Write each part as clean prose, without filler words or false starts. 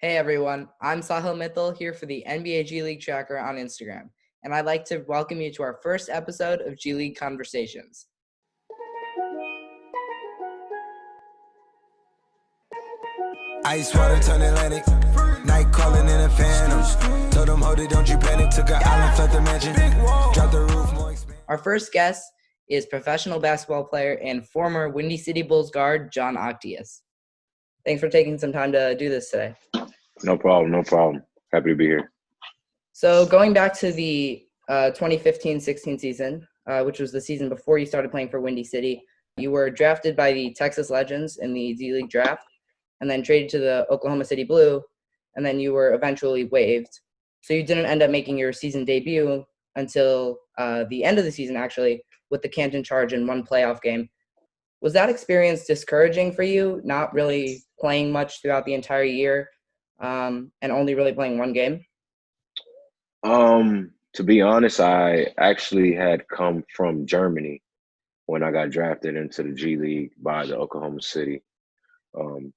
Hey everyone, I'm Sahil Mittal here for the NBA G League Tracker on Instagram, and I'd like to welcome you to our first episode of G League Conversations. Ice water turn Atlantic, night calling in a phantom. Told them, hold it, don't you panic. Took an island, fled the mansion, dropped the roof, more expand. Our first guest is professional basketball player and former Windy City Bulls guard John Octeus. Thanks for taking some time to do this today. No problem. Happy to be here. So going back to the 2015-16 season, which was the season before you started playing for Windy City, you were drafted by the Texas Legends in the D League draft, and then traded to the Oklahoma City Blue, and then you were eventually waived. So you didn't end up making your season debut until the end of the season, actually, with the Canton Charge in one playoff game. Was that experience discouraging for you, not really playing much throughout the entire year, and only really playing one game? To be honest, I actually had come from Germany when I got drafted into the G League by the Oklahoma City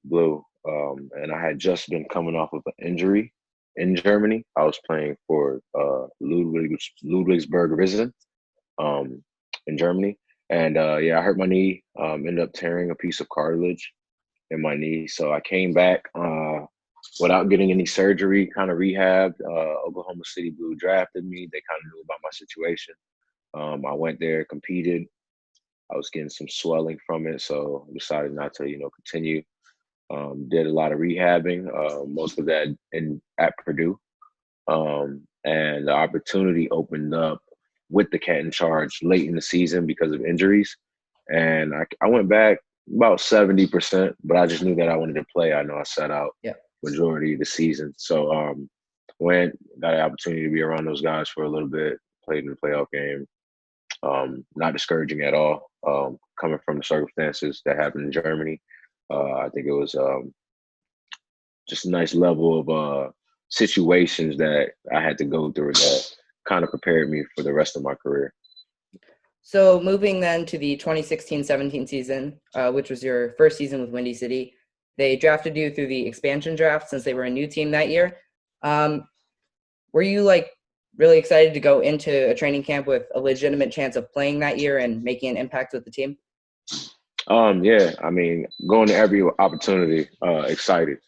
Blue. And I had just been coming off of an injury in Germany. I was playing for Ludwigsburg Risen in Germany. And I hurt my knee, ended up tearing a piece of cartilage in my knee. So I came back without getting any surgery, kind of rehabbed. Oklahoma City Blue drafted me. They kind of knew about my situation. I went there, competed. I was getting some swelling from it, so I decided not to, continue. Did a lot of rehabbing, most of that at Purdue. And the opportunity opened up with the Canton Charge late in the season because of injuries. And I went back about 70%, but I just knew that I wanted to play. I know I sat out majority of the season. So got the opportunity to be around those guys for a little bit, played in the playoff game. Not discouraging at all, coming from the circumstances that happened in Germany. I think it was just a nice level of situations that I had to go through that kind of prepared me for the rest of my career. So moving then to the 2016-17 season, which was your first season with Windy City, they drafted you through the expansion draft since they were a new team that year. Were you really excited to go into a training camp with a legitimate chance of playing that year and making an impact with the team? I mean, going to every opportunity, excited.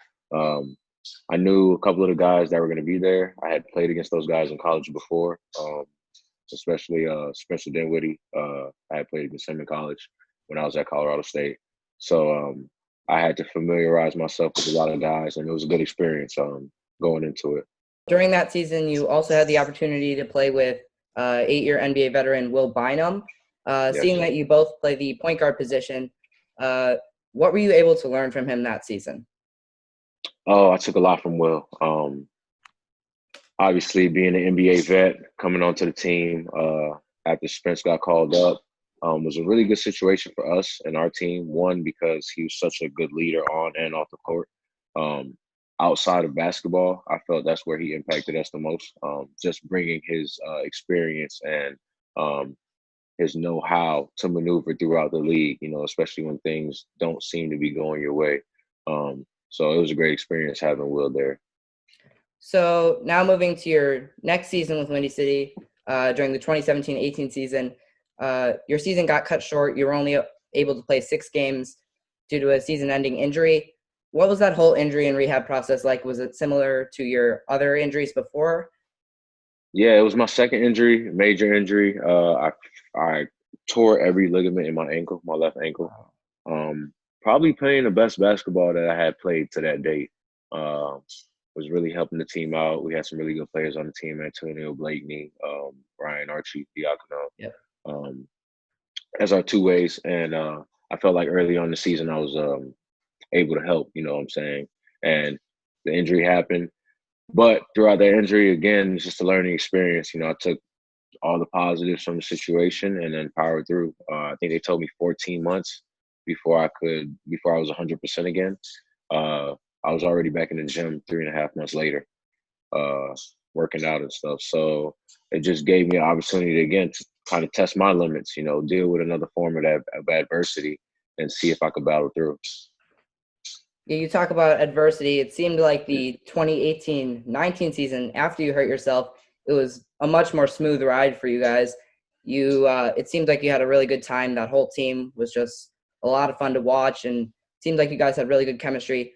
I knew a couple of the guys that were going to be there. I had played against those guys in college before, especially Spencer Dinwiddie. I had played against him in college when I was at Colorado State. So I had to familiarize myself with a lot of guys, and it was a good experience going into it. During that season, you also had the opportunity to play with 8-year NBA veteran Will Bynum. Seeing that you both play the point guard position, what were you able to learn from him that season? Oh, I took a lot from Will. Obviously, being an NBA vet, coming onto the team after Spence got called up was a really good situation for us and our team. One, because he was such a good leader on and off the court. Outside of basketball, I felt that's where he impacted us the most. Just bringing his experience and his know-how to maneuver throughout the league, especially when things don't seem to be going your way. So it was a great experience having Will there. So now moving to your next season with Windy City, during the 2017-18 season, your season got cut short. You were only able to play 6 games due to a season-ending injury. What was that whole injury and rehab process like? Was it similar to your other injuries before? Yeah, it was my second injury, major injury. I tore every ligament in my ankle, my left ankle. Probably playing the best basketball that I had played to that date. Was really helping the team out. We had some really good players on the team: Antonio Blakeney, Ryan Archie, Diacono, as our two ways. And I felt like early on in the season I was able to help. You know what I'm saying? And the injury happened. But throughout that injury, again, it's just a learning experience. I took all the positives from the situation and then powered through. I think they told me 14 months before I was 100% again. I was already back in the gym 3.5 months later, working out and stuff. So it just gave me an opportunity again to kind of test my limits, deal with another form of adversity and see if I could battle through. Yeah, you talk about adversity. It seemed like the 2018-19 season, after you hurt yourself, it was a much more smooth ride for you guys. It seemed like you had a really good time. That whole team was just a lot of fun to watch, and it seemed like you guys had really good chemistry.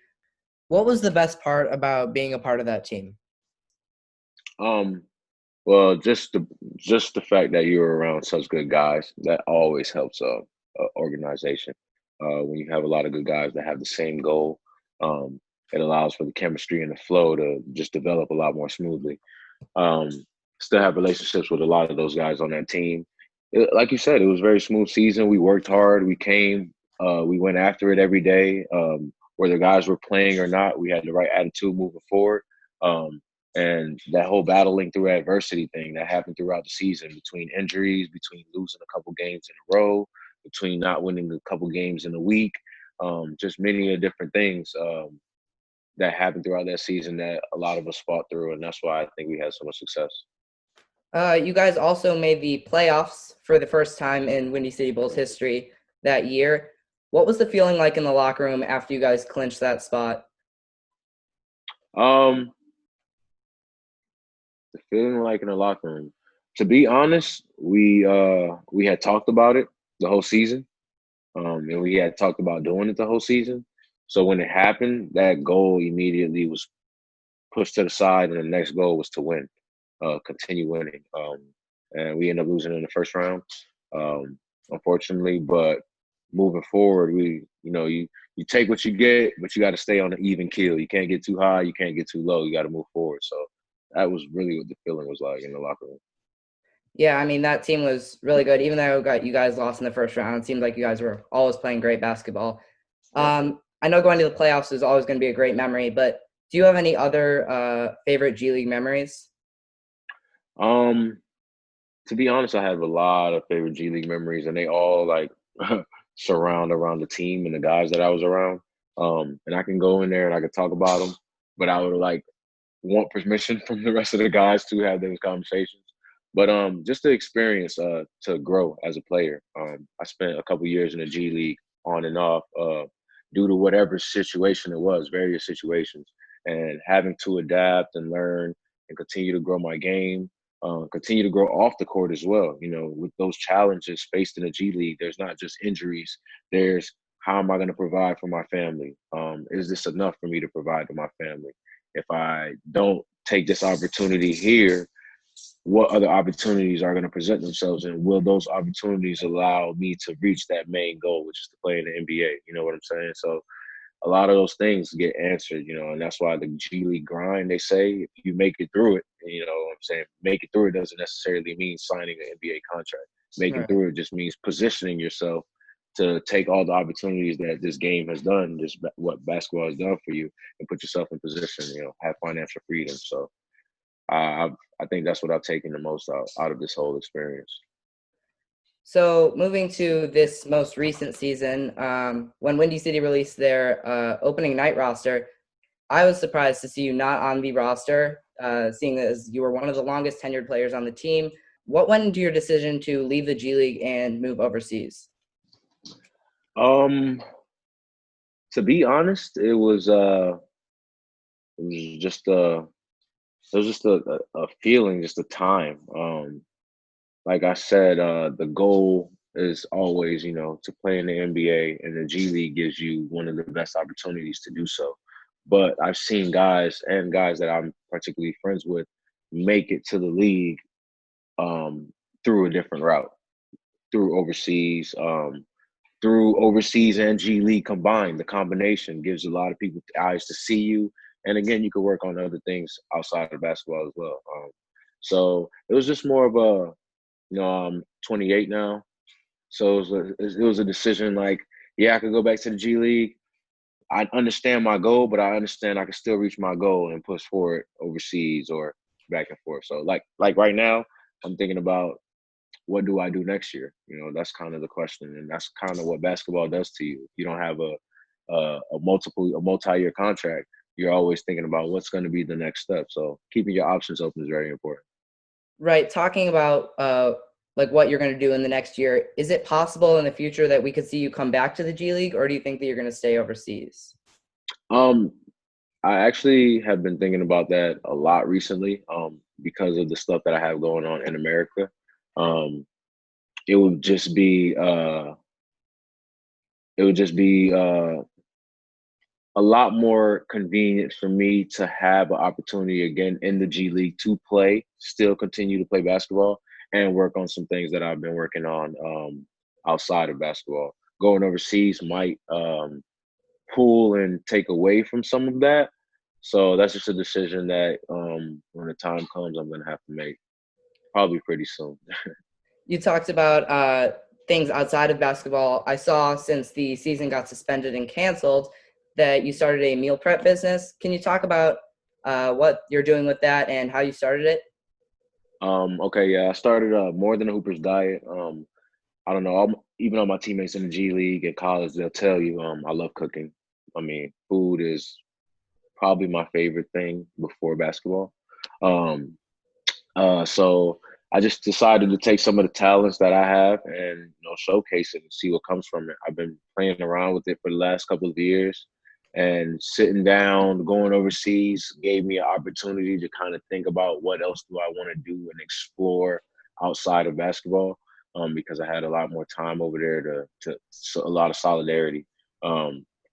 What was the best part about being a part of that team? Um, well, just the fact that you're around such good guys, that always helps a organization. When you have a lot of good guys that have the same goal, um, it allows for the chemistry and the flow to just develop a lot more smoothly. Um, Still have relationships with a lot of those guys on that team. Like you said, it was a very smooth season. We worked hard. We went after it every day. Whether guys were playing or not, we had the right attitude moving forward. Um, and that whole battling through adversity thing that happened throughout the season, between injuries, between losing a couple games in a row, between not winning a couple games in a week, just many of different things. That happened throughout that season that a lot of us fought through, and that's why I think we had so much success. You guys also made the playoffs for the first time in Windy City Bulls history that year. What was the feeling like in the locker room after you guys clinched that spot? Um, the feeling like in the locker room. To be honest, we had talked about it the whole season, and we had talked about doing it the whole season. So when it happened, that goal immediately was pushed to the side, and the next goal was to win, continue winning. And we ended up losing in the first round, um, unfortunately. But moving forward, you take what you get, but you got to stay on the even keel. You can't get too high, you can't get too low. You got to move forward. So that was really what the feeling was like in the locker room. Yeah, I mean, that team was really good. Even though you guys lost in the first round, it seemed like you guys were always playing great basketball. I know going to the playoffs is always going to be a great memory, but do you have any other favorite G League memories? Um, to be honest, I have a lot of favorite G League memories, and they all like surround around the team and the guys that I was around. And I can go in there and I can talk about them, but I would like want permission from the rest of the guys to have those conversations. But just the experience to grow as a player. I spent a couple years in the G League on and off due to whatever situation it was, various situations, and having to adapt and learn and continue to grow my game, continue to grow off the court as well. You know, with those challenges faced in the G League, there's not just injuries. There's how am I going to provide for my family? Is this enough for me to provide to my family? If I don't take this opportunity here, what other opportunities are going to present themselves, and will those opportunities allow me to reach that main goal, which is to play in the NBA? You know what I'm saying? So a lot of those things get answered, and that's why the G League grind, they say, if you make it through it, what I'm saying, make it through it doesn't necessarily mean signing an NBA contract. Making Right. through it just means positioning yourself to take all the opportunities that this game has done, just what basketball has done for you, and put yourself in position, have financial freedom. So I think that's what I've taken the most out of this whole experience. So moving to this most recent season, when Windy City released their opening night roster, I was surprised to see you not on the roster, seeing as you were one of the longest tenured players on the team. What went into your decision to leave the G League and move overseas? Um, to be honest, it was just a feeling, just a time. Like I said, the goal is always, to play in the NBA, and the G League gives you one of the best opportunities to do so. But I've seen guys that I'm particularly friends with make it to the league through a different route, through overseas, and G League combined. The combination gives a lot of people eyes to see you. And again, you could work on other things outside of basketball as well. So it was just more of a, I'm 28 now. So it was a decision like, yeah, I could go back to the G League. I understand my goal, but I understand I can still reach my goal and push forward overseas or back and forth. So like right now, I'm thinking about what do I do next year? That's kind of the question, and that's kind of what basketball does to you. If you don't have a multi-year contract, you're always thinking about what's going to be the next step. So keeping your options open is very important. Right. Talking about like what you're going to do in the next year, is it possible in the future that we could see you come back to the G League, or do you think that you're going to stay overseas? Um, I actually have been thinking about that a lot recently, because of the stuff that I have going on in America. Um, it would just be it would just be a lot more convenient for me to have an opportunity again in the G League to play, still continue to play basketball, and work on some things that I've been working on outside of basketball. Going overseas might pull and take away from some of that. So that's just a decision that when the time comes, I'm gonna have to make probably pretty soon. You talked about things outside of basketball. I saw since the season got suspended and canceled that you started a meal prep business. Can you talk about what you're doing with that and how you started it? Okay, yeah, I started more than a Hooper's diet. I don't know, even all my teammates in the G League and college, they'll tell you I love cooking. I mean, food is probably my favorite thing before basketball. Um, so I just decided to take some of the talents that I have and showcase it and see what comes from it. I've been playing around with it for the last couple of years, and sitting down, going overseas gave me an opportunity to kind of think about what else do I want to do and explore outside of basketball. Because I had a lot more time over there to so a lot of solidarity.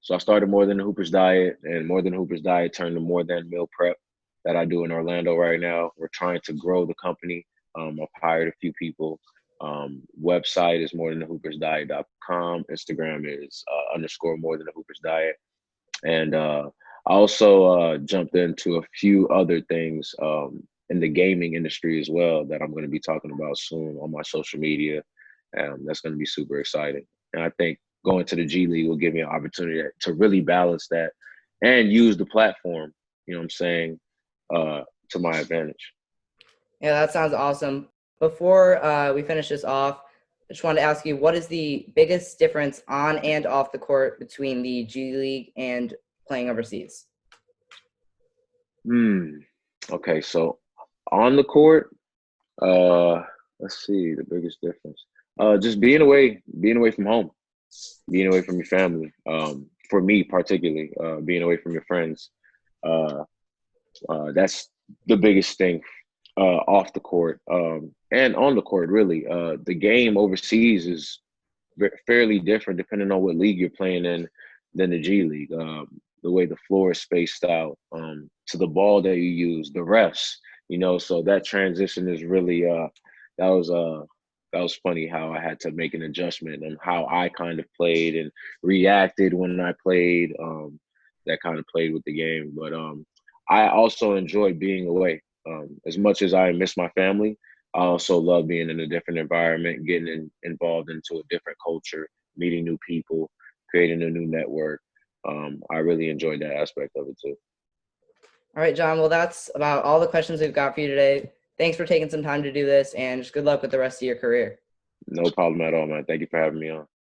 So I started More Than the Hoopers Diet, and More Than Hoopers Diet turned to More Than Meal Prep that I do in Orlando right now. We're trying to grow the company. I've hired a few people. Website is morethanthehoopersdiet.com. Instagram is underscore more than the Hoopers Diet. And I also jumped into a few other things in the gaming industry as well that I'm going to be talking about soon on my social media. That's going to be super exciting. And I think going to the G League will give me an opportunity to really balance that and use the platform, you know what I'm saying, to my advantage. Yeah, that sounds awesome. Before we finish this off, I just wanted to ask you, what is the biggest difference on and off the court between the G League and playing overseas? Hmm. Okay, so on the court, uh, let's see the biggest difference. Just being away from home, being away from your family. For me particularly, being away from your friends. Uh, that's the biggest thing off the court and on the court. Really, the game overseas is fairly different depending on what league you're playing in than the G League. The way the floor is spaced out, to the ball that you use, the refs, so that transition is really that was that was funny how I had to make an adjustment and how I kind of played and reacted when I played. That kind of played with the game, but I also enjoy being away. As much as I miss my family, I also love being in a different environment, getting involved into a different culture, meeting new people, creating a new network. I really enjoyed that aspect of it too. All right, John. Well, that's about all the questions we've got for you today. Thanks for taking some time to do this, and just good luck with the rest of your career. No problem at all, man. Thank you for having me on.